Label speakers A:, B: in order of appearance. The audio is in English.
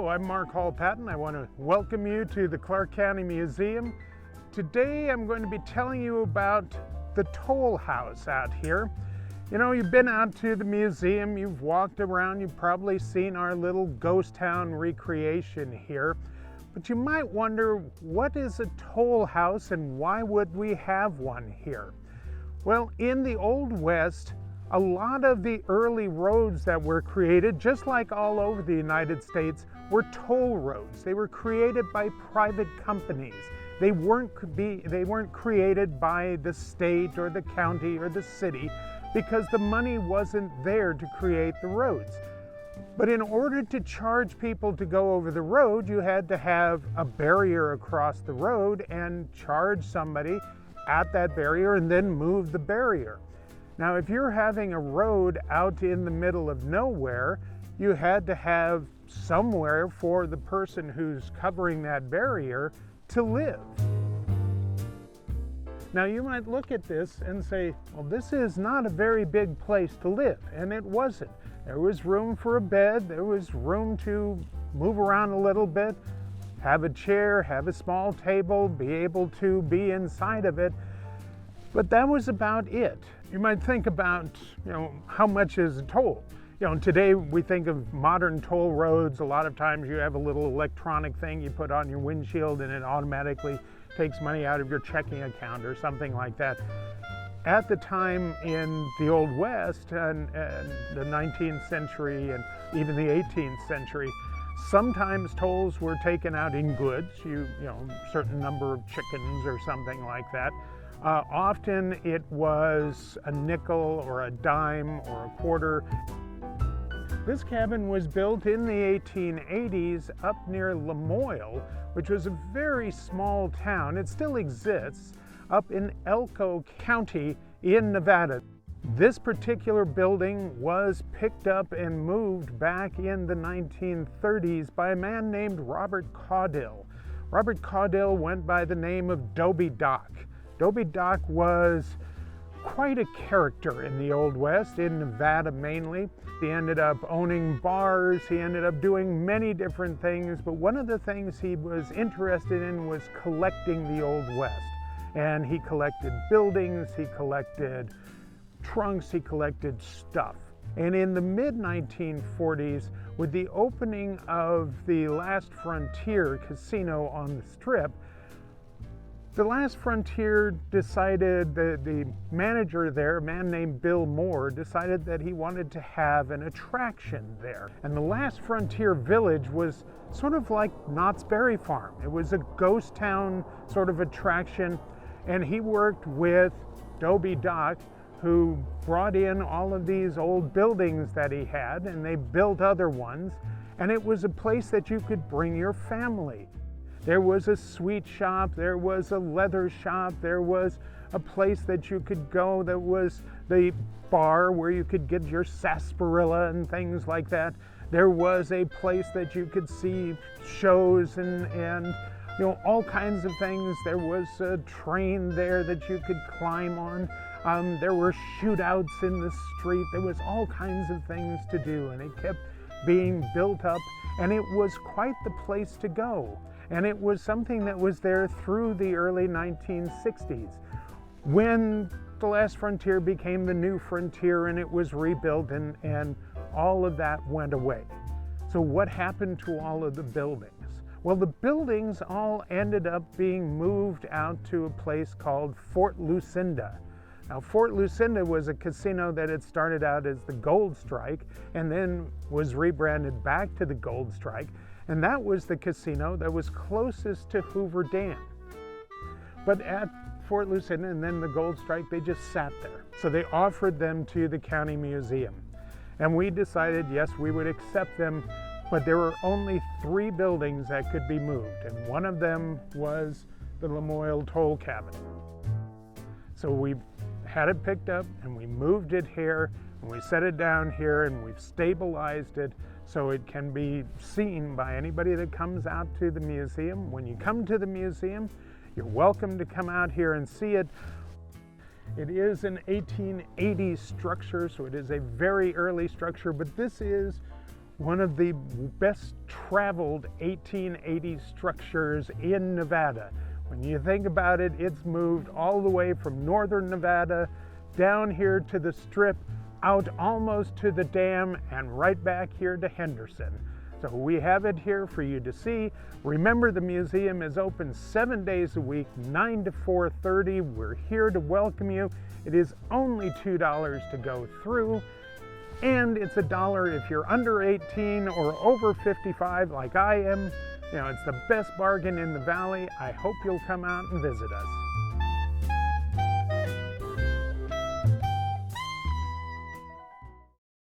A: Hello, I'm Mark Hall Patton. I want to welcome you to the Clark County Museum. Today I'm going to be telling you about the toll house out here. You know, you've been out to the museum, you've walked around, you've probably seen our little ghost town recreation here. But you might wonder, what is a toll house and why would we have one here? Well, in the Old West, a lot of the early roads that were created, just like all over the United States, were toll roads. They were created by private companies. They weren't created by the state or the county or the city because the money wasn't there to create the roads. But in order to charge people to go over the road, you had to have a barrier across the road and charge somebody at that barrier and then move the barrier. Now, if you're having a road out in the middle of nowhere, you had to have somewhere for the person who's covering that barrier to live. Now, you might look at this and say, well, this is not a very big place to live, and it wasn't. There was room for a bed, there was room to move around a little bit, have a chair, have a small table, be able to be inside of it. But that was about it. You might think about, how much is a toll? Today we think of modern toll roads. A lot of times you have a little electronic thing you put on your windshield and it automatically takes money out of your checking account or something like that. At the time in the Old West and the 19th century and even the 18th century, sometimes tolls were taken out in goods, a certain number of chickens or something like that. Often it was a nickel or a dime or a quarter. This cabin was built in the 1880s up near LaMoille, which was a very small town. It still exists up in Elko County in Nevada. This particular building was picked up and moved back in the 1930s by a man named Robert Caudill. Robert Caudill went by the name of Dobie Doc. Dobie Doc was quite a character in the Old West, in Nevada mainly. He ended up owning bars, he ended up doing many different things, but one of the things he was interested in was collecting the Old West. And he collected buildings, he collected trunks, he collected stuff. And in the mid-1940s, with the opening of the Last Frontier casino on the Strip, the Last Frontier decided, the manager there, a man named Bill Moore, decided that he wanted to have an attraction there. And the Last Frontier Village was sort of like Knott's Berry Farm. It was a ghost town sort of attraction, and he worked with Dobie Doc, who brought in all of these old buildings that he had, and they built other ones, and it was a place that you could bring your family. There was a sweet shop, there was a leather shop, there was a place that you could go that was the bar where you could get your sarsaparilla and things like that. There was a place that you could see shows and all kinds of things. There was a train there that you could climb on. There were shootouts in the street. There was all kinds of things to do, and it kept being built up, and it was quite the place to go. And it was something that was there through the early 1960s. When the Last Frontier became the New Frontier and it was rebuilt and all of that went away. So what happened to all of the buildings? Well, the buildings all ended up being moved out to a place called Fort Lucinda. Now, Fort Lucinda was a casino that had started out as the Gold Strike and then was rebranded back to the Gold Strike. And that was the casino that was closest to Hoover Dam. But at Fort Lucinda and then the Gold Strike, they just sat there. So they offered them to the county museum. And we decided, yes, we would accept them, but there were only 3 buildings that could be moved. And one of them was the LaMoille toll cabin. So we had it picked up and we moved it here and we set it down here and we've stabilized it so it can be seen by anybody that comes out to the museum. When you come to the museum, you're welcome to come out here and see it. It is an 1880s structure, so it is a very early structure, but this is one of the best traveled 1880s structures in Nevada. When you think about it, it's moved all the way from northern Nevada down here to the Strip, out almost to the dam, and right back here to Henderson. So we have it here for you to see. Remember, the museum is open 7 days a week, 9 to 4:30. We're here to welcome you. It is only $2 to go through, and it's $1 if you're under 18 or over 55 like I am. You know, it's the best bargain in the valley. I hope you'll come out and visit us.